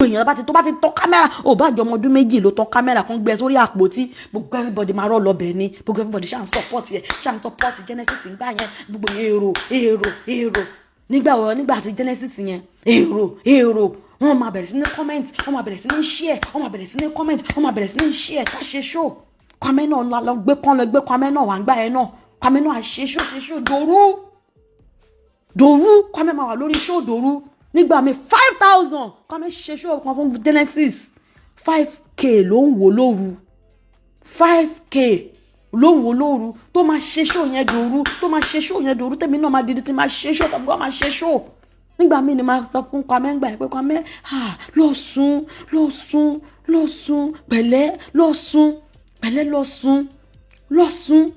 gbogbo èèyàn tó bá ti tán kámẹ́rà ò bá jọ ọmọ ọdún méjì ló tán kámẹ́rà kan gbé sórí àpótí gbogbo everybody máa rọ́ lọ́bẹ̀ ni gbogbo everybody ṣáà ń support Genesis ń gbà yẹn gbogbo èrò nígbà tí Genesis yẹn èrò wọ́n máa bẹ̀rẹ̀ sí ní comment wọ́n máa bẹ̀rẹ̀ sí ní share wọ́n máa bẹ̀rẹ̀ sí ní comment wọ́n máa bẹ̀rẹ̀ sí ní share ká ṣe show Kwame náà lọ gbé Kwame náà wà ń gbà yẹn náà Kwame náà ṣe show dòru Kwame máa wà lórí show dòru nígbà mi 5,000 Kwame ṣe show kan fún Genesis 5k ló ń wò lóru 5k ló ń wò lóru tó máa ṣe show yẹn dòru tèmi náà máa dìde tí máa ṣe show tàbí wọ́n máa ṣe show nígbà míì ni máa sọ fún Kwame ń gbà pé Kwame lọ sùn pẹ̀lẹ́ lọ sùn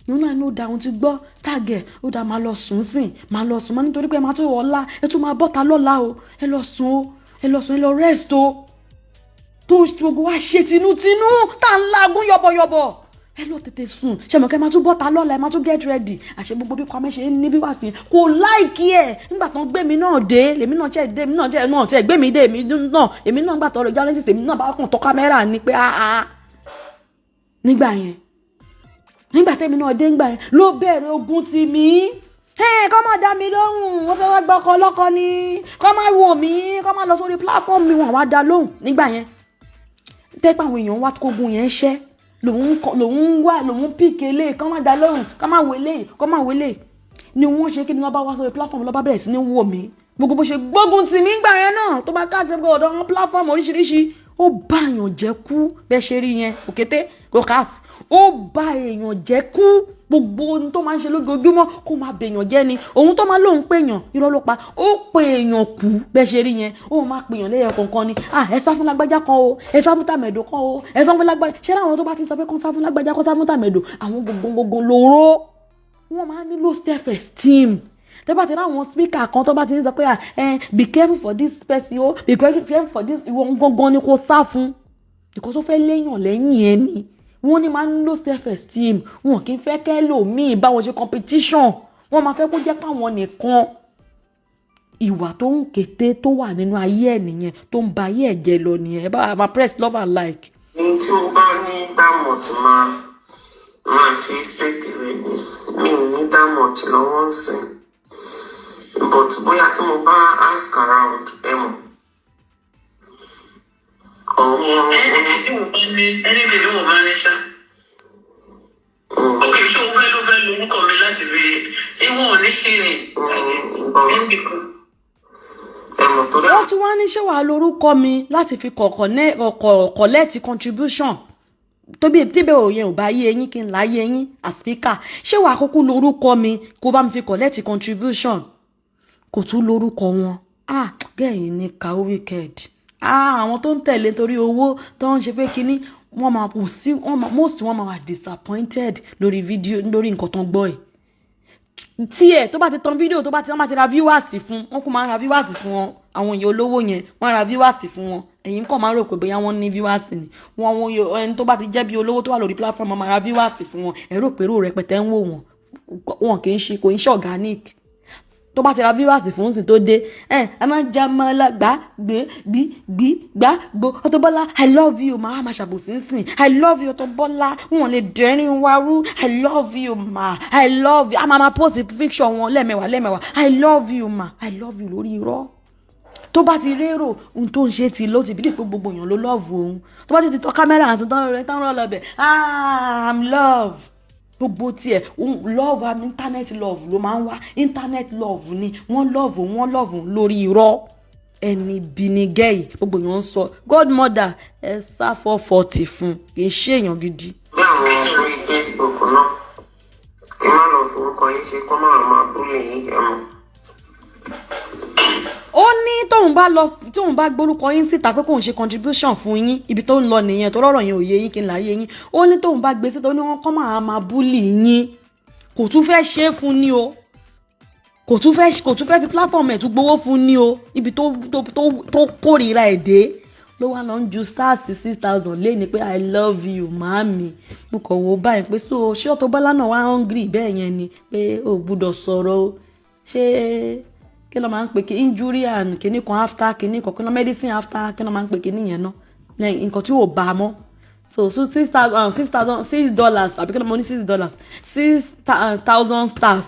nínú àìní ó da ohun ti gbọ́ Stargurl ó da máa lọ sùn máa nítorí pé máa tó ọ̀la ẹ tún máa bọ́ta lọ́la o ẹ lọ sùn ẹ lọ rest o tó gbogbo wa ṣe tinútinú tá à ń lagún yọ̀bọ̀yọ̀bọ̀ ẹ lọ tètè sùn ṣẹmọkẹ máa tún bọ́ta lọ́la ẹ máa tún get ready àṣẹ gbogbo bí Kwame ṣe ní bí wà sí kò láìkí ẹ nígbà tán gbé mi náà dé lèmi náà tẹ gbé mi dé èmi náà gbà tọrọ Genesis èmi náà bá kàn tọ kámẹ́rà ni pé nígbà tẹ́mi náà dé ńgbà yẹn ló bẹ̀rẹ̀ ogun ti mi kọ́ máa dá mi lóhùn wọ́n fẹ́ wá gbọ́ ọkọ ọlọ́kọ ni kọ́ máa wò mí kọ́ máa lọ sórí platform mi wọ́n wá dá lóhùn nígbà yẹn tẹ́pẹ́ àwọn èèyàn wá kógun yẹn ṣẹ́ lòun pìkélé kọ́ máa dá lóhùn kọ́ máa wélé ni wọ́n ṣe kí ni wọ́n bá wá sórí platform lọ́ba bẹ̀rẹ̀ sí ní wò mí gbogbo ṣe gbógun tì mí gbà yẹn náà tó bá káàkiri ọ̀dọ̀ wọn platform oríṣiríṣi ó bá èèyàn jẹ́ kú bẹ́ẹ̀ ṣe rí yẹn òkété Dorcas ó bá èèyàn jẹ́ kú gbogbo ohun tó máa ń ṣe lójoojúmọ́ kó máa bèèyàn jẹ́ ni òun tó máa lóun pèèyàn irọ́ ló pa ó pè èèyàn kú bẹ́ẹ̀ ṣe rí yẹn ó máa pèèyàn lẹ́yìn kọ̀ọ̀kan ni ẹ sá fún lágbájá kan o ẹ sá fún tàmẹ̀dò kan o ẹ sá fún lágbájá ṣé láwọn tó bá ti sọ pé kán sá fún lágbájá kán sá fún tàmẹ̀dò àwọn gbogbo lóró wọ́n máa ní low self esteem tẹ́ bá ti rí àwọn speaker kan tó bá ti ní sọ pé be careful for this person o be careful for this ìwọ gangan ni kò sá fún ìkọ́ tó fẹ́ léèyàn lẹ́yìn ẹni wọ́n ní máa ń lo self esteem wọn kì í fẹ́ kẹ́ lòmíì bá wọn ṣe competition wọ́n máa fẹ́ kó jẹ́ páwọn nìkan ìwà tó ń kété tó wà nínú ayé ẹ̀ nìyẹn tó ń ba ayé ẹ̀ jẹ́ lọ nìyẹn ẹ bá máa press love and like. ní tí mo bá ní dámọ̀ tí máa ṣe expect rẹ̀ ni mi ò ní dámọ̀ tí lọ́wọ́ ń sìn but bóyá tí mo bá ask around ẹ mọ̀. Ẹni tí mo bá ní ṣá. Ok, ṣé o fẹ́ lórúkọ mi láti fi ìwọ̀n ò ní ṣe ni. Wọ́n tún wá ní ṣé wàá lórúkọ mi láti fi collect contribution tíbẹ̀ òye ò bá yé eyín kí n láyé eyín as speaker ṣé wàá kúkú lórúkọ mi kó bá mi fi collect contribution kò tún lórúkọ wọn gẹ́yìn ní kàó wicked àwọn tó ń tẹ̀lé torí owó tó ń ṣe pé kínní wọ́n máa kù sí most wọ́n máa wà disappointed lórí fídíò lórí nǹkan tó ń gbọ́ ẹ̀ tí tó bá ti tan fídíò tó bá ti ra viewers fún wọn kò máa ra viewers fún wọn àwọn èèyàn olówó yẹn wọ́n ra viewers fún wọn ẹ̀yin kàn máa rò pé bóyá wọ́n ní viewers ni wọn ẹni tó bá ti jẹ́ bí olówó tó wà lórí platform máa ra viewers fún wọn ẹ rò pé èrò rẹpẹtẹ ń wò wọn kì í ṣe kò ń ṣe organic tó bá ti ra viewers fún sí tó dé ẹ máa já máa la gbó Auto Bola I love you máa ṣàbòsí sìn I love you Auto Bola wọn lè dẹ́rìn wárú I love you ma I love you a máa post picture wọn lẹ́mẹ̀wá I love you ma I love you lórí irọ́ tó bá ti rérò ohun tó ń ṣe ti ló ti bí dípò gbogbo èèyàn ló love òun tó bá ti tọ́ kámẹ́rà àti tán rọ́ lọ́bẹ̀ I'm love gbogbo tiẹ̀ love am internet love ló máa ń wá internet love ni wọ́n love lórí irọ́ ẹni binigẹ́yì gbogbo èèyàn ń sọ godmother ẹ sá 440 fún kì í ṣe èèyàn gidi. bí àwọn orí Facebook náà kí má lọ forúkọ yín ṣe kó máa búlé yín ẹ̀mọ́. ó ní tóun bá gbórúkọ yín síta pé kóun ṣe contribution fún yín ibi tó ń lọ nìyẹn tó rọrọ yẹn ò yé yín kí n láyé yín ó ní tóun bá gbé síta ó ní wọn kọ́ máa búlì yín kò tún fẹ́ ṣe é fún ní o kò tún fẹ́ fi platform ẹ̀ tún gbowó fún ní o ibi tó kórìíra ẹ̀ dé ló wá lọ ń ju stars 6,000 lé ní pé I love you màámi mo kàn wò báyìí pé so ṣé Auto Bola náà wá hungry bẹ́ẹ̀ yẹn ni pé ò gbúdọ̀ sọ̀rọ̀ o ṣé kí ló máa ń pè kí injury and kíní kan after kíní kan kí ló medicine after kí ló máa ń pè kíní yẹn náà nǹkan tí ò bá mọ́ so $6,000 àbí kí ló mọ ní $6 6,000 stars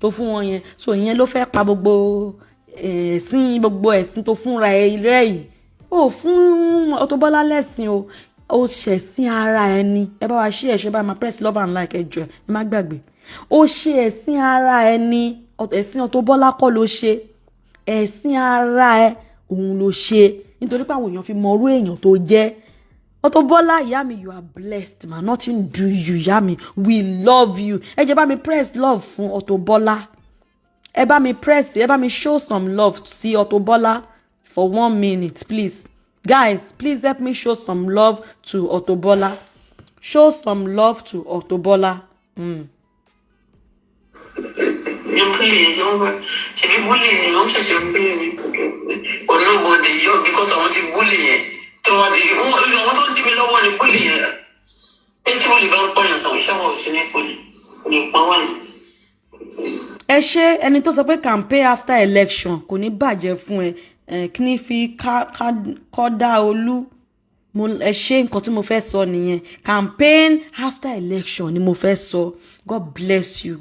tó fún wọn yẹn so ìyẹn ló fẹ́ pa gbogbo ẹ̀sìn tó fúnra ẹ̀ rẹ̀ yìí ó fún Auto Bola lẹ́sìn o ó ṣẹ̀sìn ara ẹni ẹ bá wa ṣí ẹ̀ṣẹ̀ bá máa press love and like ẹjọ́ ẹ má gbàgbé ó ṣe ẹ̀sìn ara ẹni ẹ̀sìn Auto Bola kọ́ ló ṣe ẹ̀sìn ara ẹ òun ló ṣe nítorí pé àwọn èèyàn fi mọrú èèyàn tó jẹ́ Auto Bola ìyá mi you are blessed ma nothing do you ìyá mi we love you ẹ jẹ́ bá mi press love fún Auto Bola ẹ bá mi show some love sí Auto Bola for 1 minute please guys please help me show some love to Auto Bola show some love to Auto Bola. Please, she be bullying me. I'm just bullying me. Or nobody, because I want to bully you. So what do you want to me? No one bully you. It's only about bullying. No, someone is in bully. Ẹ ṣé ẹni tó sọ pé campaign after election kò ní bàjẹ́ fún ẹ kí ni fi kọ́dá olú ẹ ṣé nǹkan tí mo fẹ́ sọ nìyẹn campaign after election ni mo fẹ́ sọ God bless you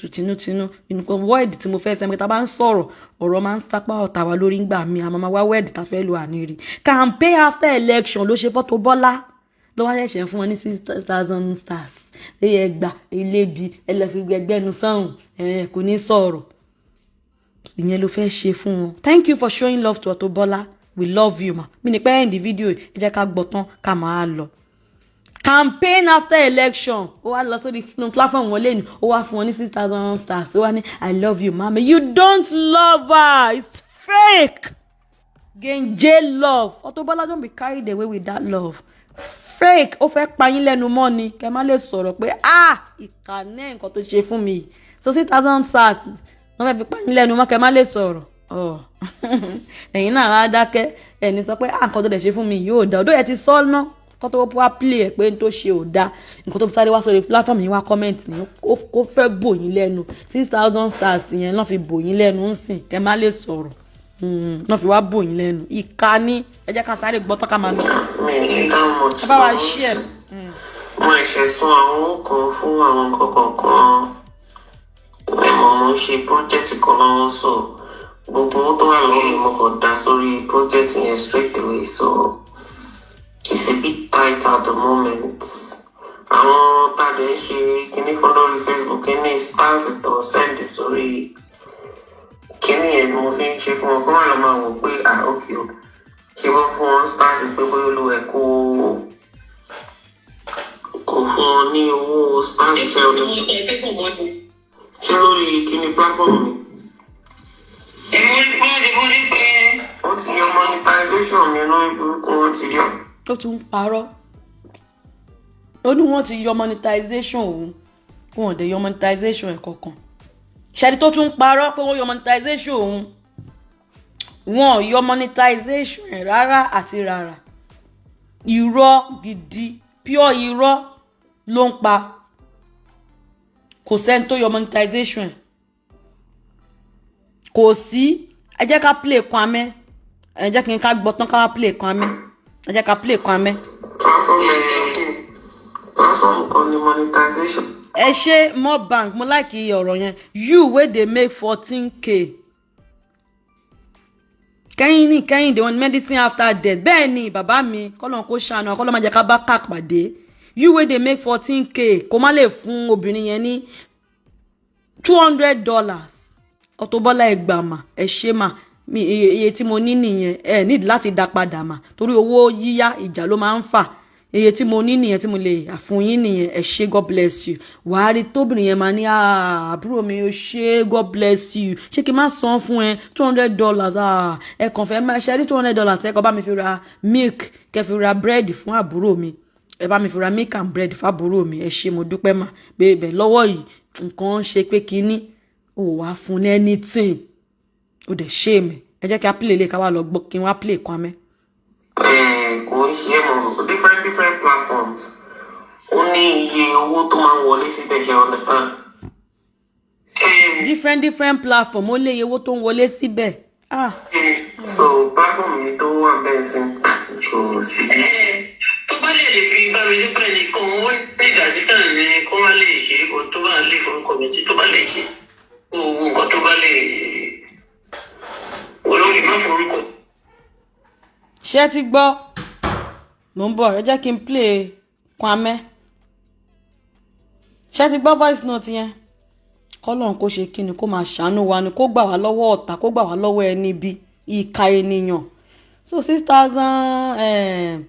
tinútinú nǹkan word tí mo fẹ́ sọ ẹ̀mí tá a bá ń sọ̀rọ̀ ọ̀rọ̀ máa ń sápá ọ̀tá wa lórí ńgbà mi àmọ́ máa wá word tá a fẹ́ lo àníri campaign after election ló ṣe Auto Bola ló wá ṣẹ̀ṣẹ̀ fún wọn ní 6,000 stars ẹ gbà ilébi ẹlẹ́fìgbẹ́gbẹ́nu sọ́hùn kò ní sọ̀rọ̀ ìyẹn ló fẹ́ ṣe fún wọn. Thank you for showing love to Auto Bola we love you ma mi ní pẹ́ end the video ẹ jẹ́ ká gbọ́ tán ká máa lọ. Campaign after election ó wá lọ sórí platform wọn lẹ́nu ó wá fún wọn ní 6,000 stars ó wá ní I love you mama you don't love her it's fake genje love Auto Bola don't be carried away with that love fake ó fẹ́ pa yín lẹ́nu mọ́ ni kẹ́ má lè sọ̀rọ̀ pé ìkànnì nǹkan tó ṣe fún mi so 6,000 stars wọ́n fẹ́ fi pa yín lẹ́nu mọ́ kẹ́ má lè sọ̀rọ̀ ẹ̀yin náà á dákẹ́ ẹni sọ pé nǹkan tó dẹ̀ ṣe fún mi yóò dá ọdọ́ yẹn ti sọ ná kó tó wá play ẹ̀ pé n tó ṣe ò dá nǹkan tó fi sáré wá sórí platform yìí wá comment ni kó fẹ́ bò yín lẹ́nu 6,000 stars yẹn náà fi bò yín lẹ́nu ń sìn kẹ́ má lè sọ̀rọ̀ náà fi wá bò yín lẹ́nu ìkànnì ẹ jẹ́ ká sáré gbọ́ tán ká máa lọ. ẹ bá wa ṣí ẹ. wọ́n ẹ̀ṣẹ̀ sún àwọn kan fún àwọn kọ̀ọ̀kan mo ń ṣe project kan lọ́wọ́ so gbogbo owó tó wà lọ́wọ́ mi mo kàn dá sórí project yẹn straight away so it's a bit tight at the moment. àwọn tàbí ń ṣe kíní fún lórí Facebook kíní stars tó send sórí kíní yẹn ni mo fi ń ṣe fún wọn kó wà lọ́ máa wò pé ok o ṣé wọ́n fún wọn stars pé bóyá olúwẹ̀ kó fún ọ ní owó stars ṣe ọdún ṣé lórí kíní platform mi. Wọ́n ti yọ monetization mi lórí burúkú wọn ti yọ. Ó tún parọ́. Ó ní wọ́n ti yọ monetization òun. Wọ́n ò dẹ̀ yọ monetization ẹ̀ kankan. Ṣẹ́ni tó tún parọ́ pé wọ́n yọ monetization òun. Wọ́n ò yọ monetization ẹ̀ rárá àti rárá. Irọ́ gidi, pure irọ́ ló ń pa. Kò sẹ́ni tó yọ monetization ẹ̀. Kò sí ẹ jẹ́ ká play Kwame ẹ jẹ́ kí n ká gbọ́ tán ká play Kwame ẹ jẹ́ ká play Kwame. Platform kan ní monetization. Ẹ ṣe more bank mo like ọ̀rọ̀ yẹn you wey dey make 14k kẹ́yìn dey want medicine after death bẹ́ẹ̀ ni bàbá mi kọ́lọ́n kó ṣàánú kọ́lọ́n máa jẹ́ ká bá kàk pàdé you wey dey make 14k kó má lè fún obìnrin yẹn ní $200. Auto Bola ẹgbàmà ẹ ṣe mà mi iye tí mo ní nìyẹn ẹ need láti dá padà mà torí owó yíyá ìjà ló máa ń fà iye tí mo ní nìyẹn tí mo lè àfún yín nìyẹn ẹ ṣe God bless you wàá rí tóbìnrin yẹn máa ní àbúrò mi ó ṣe God bless you ṣé kí n má san fún ẹ $200 ẹ kàn fẹ́ máa ṣe rí $200 ẹ kàn bá mi fi ra milk kẹ fi ra bread fún àbúrò mi ẹ bá mi fi ra milk and bread fún àbúrò mi ẹ ṣe mo dúpẹ́ mà bẹ́ẹ̀ lọ́wọ́ yìí nǹkan ṣe pé kínní ó wá fún ní anything ó dẹ̀ ṣe mi ẹ jẹ́ kí a play lè ká wá lọ gbọ́ kí n wá play Kwame. Kò ń ṣe mọ̀ different platforms ó ní iye owó tó máa ń wọlé síbẹ̀ ṣe understand. different platform ó lé iye owó tó ń wọlé síbẹ̀. So platform mi tó wà bẹ́ẹ̀ sí jù síbi. Tó bá lè fi bá mi sípẹ̀ nìkan ó ní ìdásíkà ní kó wá lè ṣe é tó bá lè forúkọ mi sí tó bá lè ṣe owó nǹkan tó bá lè olórí má forúkọ. Ṣé ti gbọ́? Mo ń bọ̀ ẹ jẹ́ kí n play Kwame. Ṣé ti gbọ́ voice note yẹn? Kọ́lọ́run kó ṣe kíni kó máa ṣàánú wa ni kó gbà wá lọ́wọ́ ọ̀tá kó gbà wá lọ́wọ́ ẹni bí ìka ènìyàn. So 6,000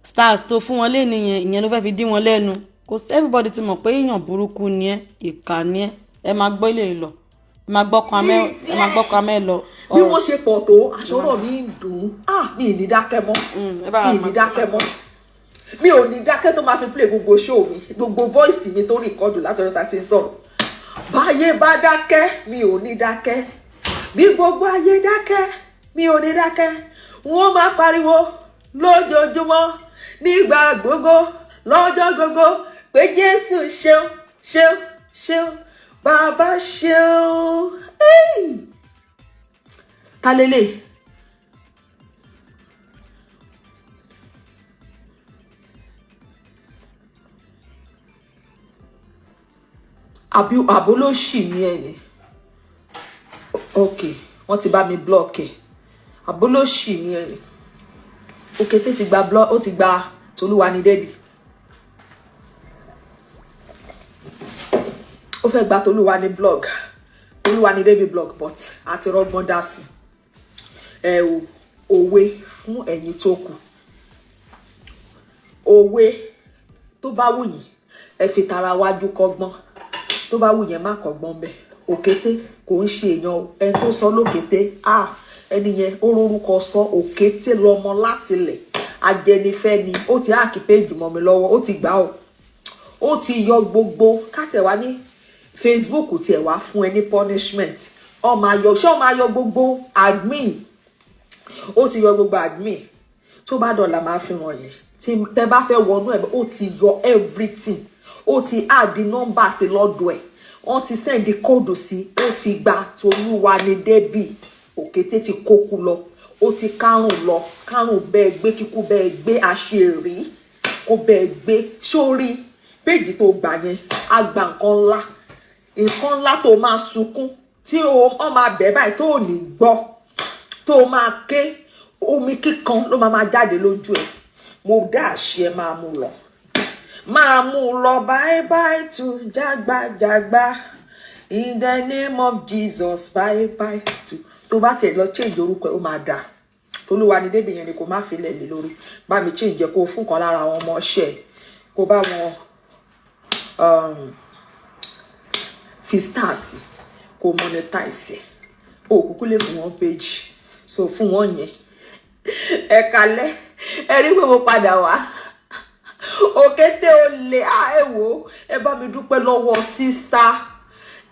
stars tó fún wọn lé nìyẹn ìyẹn ló fẹ́ fi dí wọn lẹ́nu. Kò sí everybody ti mọ̀ pé èèyàn burúkú ni ẹ́ ìka ni ẹ́. Ẹ máa gbọ́ ilé lọ. Ẹ máa gbọ́ Kwame lọ. Bí wọ́n ṣe pọ̀ tó àṣọrọ̀ mi ń dùn mi ì ní dákẹ́ mọ́ mi ò ní dákẹ́ tó máa fi play gbogbo show mi gbogbo voice mi tó rìkọ́dù látọ̀dọ̀ ta ti ń sọ̀rọ̀ báyé bá dákẹ́ mi ò ní dákẹ́ bí gbogbo ayé dákẹ́ mi ò ní dákẹ́ wọ́n máa pariwo lójoojúmọ́ nígbà gbogbo lọ́jọ́ gbogbo pé Jésù ṣeun ṣeun ṣeun bàbá ṣeun. Ta lélẹ̀? Àbólóṣì ni ẹ̀yìn. Ok, wọ́n ti bá mi block ẹ̀. Àbólóṣì ni ẹ̀yìn. Òkété ti gba block, ó ti gba Tolúwanidébì. Ó fẹ́ gba Tolúwanidébì blog but àti rọ́gbọ́n dá sí. Òwe fún ẹ̀yin tó kù. Òwe tó bá wù yín ẹ fi tara wájú kọ́gbọ́n. Tó bá wù yẹn má kọ́gbọ́n bẹ́ẹ̀. Òkété kò ń ṣe èèyàn ẹni tó sọ lókété ẹni yẹn ó rorúkọ sọ òkété lọmọ láti lẹ̀ ajẹnifẹ́ ni ó ti háàkì péjì mọ́ mi lọ́wọ́ ó ti gbà ó ti yọ gbogbo kátẹ̀wá ní Facebook tiẹ̀ wá fún ẹ ní punishment ọmọ ayọ gbogbo admin ó ti yọ gbogbo admin tó bá dọ̀là máa fi hàn yẹn tí tẹ bá fẹ́ wọnú ẹ̀ ó ti yọ everything ó ti add number sí lọ́dọ̀ ẹ̀ wọ́n ti send code sí ó ti gba Tolúwanidébì òkété ti kókú lọ ó ti kárùn bẹ́ẹ̀ gbé kíkú bẹ́ẹ̀ gbé àṣírí kó bẹ́ẹ̀ gbé sórí péjì tó gbà yẹn á gba nǹkan ńlá tó máa sunkún tí ó máa bẹ̀ báyìí tó ò ní gbọ́ tó máa ké omi kíkan ló máa jáde lójú ẹ̀ mo dá àṣẹ máa mú lọ bye bye to jágbájágbá in the name of Jesus bye bye to tó bá tiẹ̀ lọ change orúkọ ẹ̀ ó máa dà Tolúwanidébì yẹn ni kò má fi lẹ̀ mí lórí bá mi change kó fún kan lára àwọn ọmọ ọṣẹ́ kó bá wọn fi stars kó monetize ó kúkú lè fún wọn page so fún wọn yẹn ẹ kalẹ̀ ẹ rí pé mo padà wá òkété olè ẹ wò ẹ bá mi dúpẹ́ lọ́wọ́ sister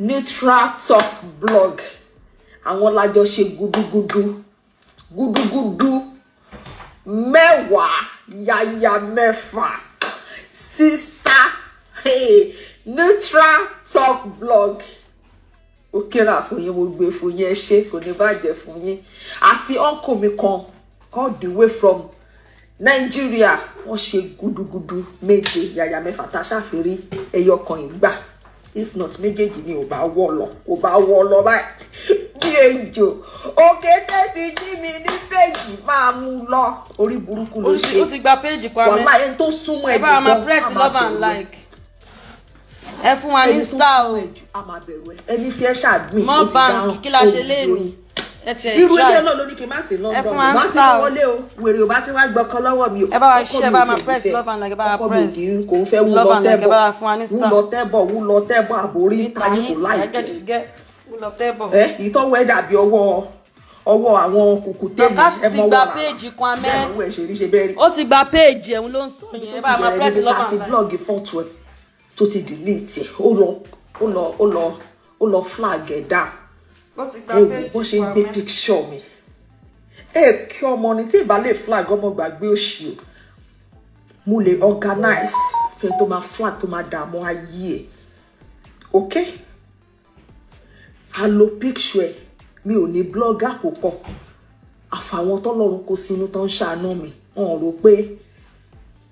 Nitra Talk blog àwọn lájọ ṣe gudugudu mẹ́wàá yàyà mẹ́fà sister Nitra Talk blog ó kéra fún yín mo gbé fún yín ẹ ṣé kò ní bàjẹ́ fún yín àti uncle mi kan all the way from Nigeria wọ́n ṣe gudugudu méje yàyà mẹ́fà tá a ṣàfẹ́rí ẹyọ kan ìgbà if not méjèèjì ni ò bá wọ́ lọ báyìí bí ejò òkété ti jí mi ní péjì máa mú lọ orí burúkú ló ṣe ó ti gba péjì Kwame wàhálà ẹni tó súnmọ́ ẹ̀ bá máa press love and like ẹ fún wa ní star o ẹni fi ẹ ṣàdmí mọ báńkì kí la ṣe léèní irú ilé náà ló ní kí n má sí London má sí wọlé o wèrè ò bá ti wá gbọ́kàn lọ́wọ́ mi o ẹ bá wa ṣe ẹ bá máa press love and like ẹ bá wa press kò ń fẹ́ wúlọ tẹ́bọ̀ àbórí táyé kò láìpẹ́ ìtọ́wọ́ ẹ̀ dàbí ọwọ́ àwọn kùkùté mi ẹ mọ wà péjì Kwame ó ti gba péjì ẹ̀hún ló ń sọ yẹn ẹ bá máa press love and like blog fọ́ọ̀tù ẹ̀ tó ti delete ó lọ flag ẹ̀ down bó ṣe ń gbé picture mi kí ọmọ ni tí ìbá lè flag ọmọ gbàgbé òṣì o mo lè organize fẹ́ tó máa flag tó máa dààmú ayé ẹ̀ ok a lo picture ẹ̀ mi ò ní blogger púpọ̀ àfàwọn tọ́lọ́run kó sínú tó ń ṣàánú mi wọ́n rò pé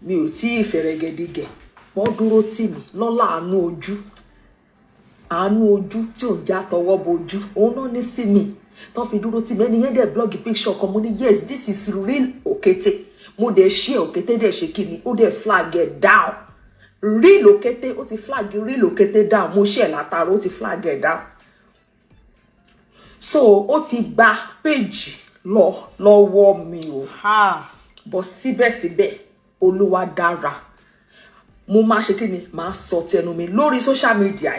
mi ò tí ì fẹ̀rẹ̀gẹ̀dígẹ̀ wọ́n dúró tì mí lọ́lá àánú ojú tí ò ń já tọwọ́ bojú òun náà ní sí mi tó fi dúró tì mí ẹni yẹn dẹ̀ blog picture kan mo ní yes this is real òkété mo dẹ̀ share òkété dẹ̀ ṣe kí ni ó dẹ̀ flag ẹ̀ down real òkété ó ti flag real òkété down mo share látara ó ti flag ẹ̀ down so ó ti gba page lọ́wọ́ mi o bọ̀ síbẹ̀síbẹ̀ Olúwa dára mo máa ṣe kí ni máa sọ tẹnu mi lórí social media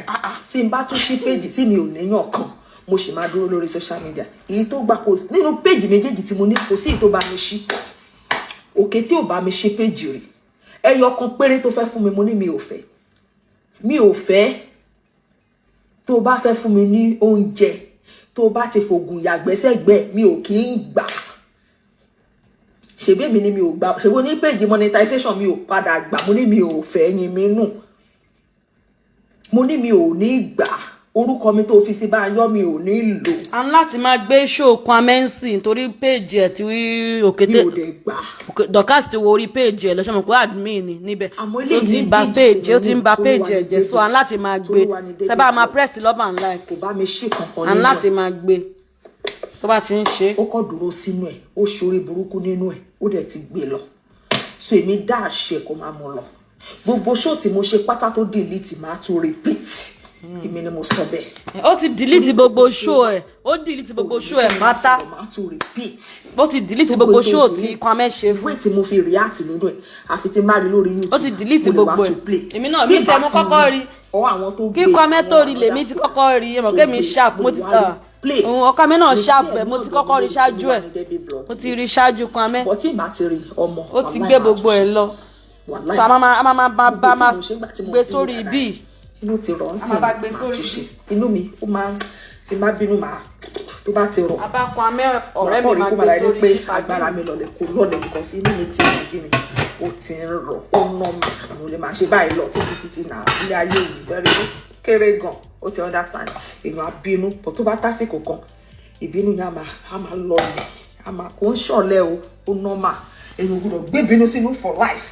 tí n bá tún ṣí page tí mi ò níyàn kan mo sì máa dúró lórí social media èyí tó gbà kó nínú page méjèèjì tí mo ní kò sí èyí tó bá mi ṣí òkété ò bá mi ṣí page rẹ̀ ẹyọ kan péré tó fẹ́ fún mi mo ní mi ò fẹ́ tó bá fẹ́ fún mi ní oúnjẹ tó bá ti fògùn yàgbẹ́sẹ̀gbẹ́ mi ò kì í gbà ṣebí mi ni mi ò gbà ṣebí ní page monetization mi ò padà gbà mo ní mi ò fẹ́ yín mi nù mo ní mi ò ní gbà orúkọ mi tó fi sí bá yọ mi ò ní lò. a ní láti máa gbé ṣòkan amẹ́ǹsì nítorí péèjì ẹ̀ tí òkété mi ò dé gbà. Dorcas ti wo orí péèjì ẹ̀ lọ́sọ̀mọ̀ pé admin ni níbẹ̀ ó ti ń ba péèjì ẹ̀ jẹ́ so a ní láti máa gbé sẹ́bà máa press love and like kò bá mi ṣe kankan nínú a ní láti máa gbé tó bá ti ń ṣe. ó kọ́ dúró sínú ẹ̀ ó ṣorí burúkú nínú ẹ̀ ó dẹ̀ ti gbé lọ so èmi dá àṣẹ kó máa mú lọ gbogbo show tí mo ṣe pátá tó delete máa tún repeat èmi ni mo sọ bẹ́ẹ̀. ó ti delete gbogbo show ẹ̀ ó delete gbogbo show ẹ̀ pátá ó ti delete gbogbo show tí Kwame ṣe fún. ìwé tí mo fi react nínú ẹ̀ àfi tí má rí lórí YouTube ó ti delete gbogbo ẹ̀ èmi náà mi tẹ́ mo kọ́kọ́ rí kí Kwame tó rí lèmi ti kọ́kọ́ rí ẹ̀mọ̀ kémi sharp mo ti ọkọ mi náà sharp ẹ̀ mo ti kọ́kọ́ rí ṣáájú ẹ̀ mo ti rí ṣáájú Kwame ó ti gbé gbogbo ẹ̀ lọ so a máa gbé sórí ibi inú ti rọ̀ ń sìn àṣìṣe inú mi ó máa ti má bínú máa tó bá ti rọ̀ abákan amẹ́ ọ̀rẹ́ mi máa gbé sórí pé agbára mi lọlẹ̀ kó lọlẹ̀ nǹkan sí inú mi ti rìn gíní ó ti ń rọ̀ ó ná mi mo lè máa ṣe báyìí lọ títí náà ilé ayé yìí bẹ̀rẹ̀ ó kéré gan ó ti understand èèyàn abínú pọ̀ tó bá tásìkò kan ìbínú yẹn a máa lọ ni a máa kó ń ṣọ̀lẹ o ó normal èèyàn gbọ́dọ̀ gbé ìbínú sínú for life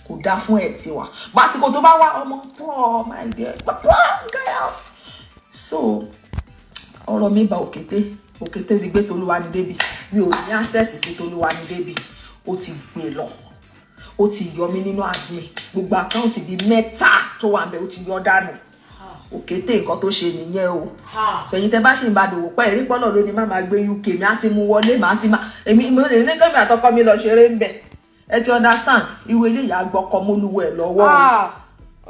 kò dá fún ẹ tiwa básìkò tó bá wá ọmọ pọ my dear girl so ọ̀rọ̀ mi bá òkété ti gbé tolúwa ní débi mi ò ní access sí tolúwa ní débi ó ti gbé lọ ó ti yọ mí nínú admin gbogbo àkáǹtì bíi 3 tó wà ńbẹ̀ ó ti yọ dànù òkété nǹkan tó ṣe nìyẹn o so ẹ̀yin tẹ́ bá ṣì ń bá dòwò pẹ́ ìrí pọ́nà lónìí má máa gbé UK mi á ti mú wọlé má ti má èmi mo lè ní kẹ́mi àtọkọ mi lọ ṣeré ń bẹ̀ ẹ ti understand ìwé ilé ìyá gbọ́kọ mólúwẹ̀ lọ́wọ́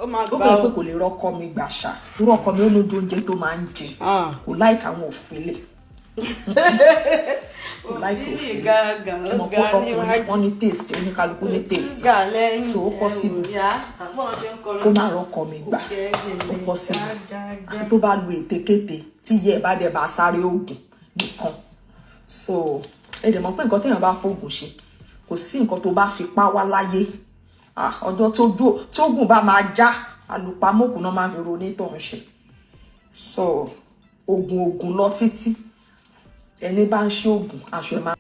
ó máa gbà ó pé kò lè rọ́kọ mi gbàṣà tó rọ́kọ mi ó lójú oúnjẹ tó máa ń jẹ kò láìka àwọn òfìlè kò láìka òfìlè ọmọ kó ọkùnrin wọn ní taste oníkálukú ní taste so ó kọ́ sí mi kó má rọ́kọ mi gbà ó kọ́ sí mi àti tó bá lu ètekéte tí iye ẹ̀ bá dẹ̀ bá sáré oògùn nìkan so ẹ dẹ̀ mọ̀ pé nǹkan téèyàn bá fóògùn ṣe kò sí nǹkan tó bá fi pa wá láyé ọjọ́ tó gùn bá máa já àlùpàmọ́kù náà máa fi ronú tó ń ṣe so oògùn lọ títí ẹni bá ń ṣe oògùn aṣọ ẹ̀ máa.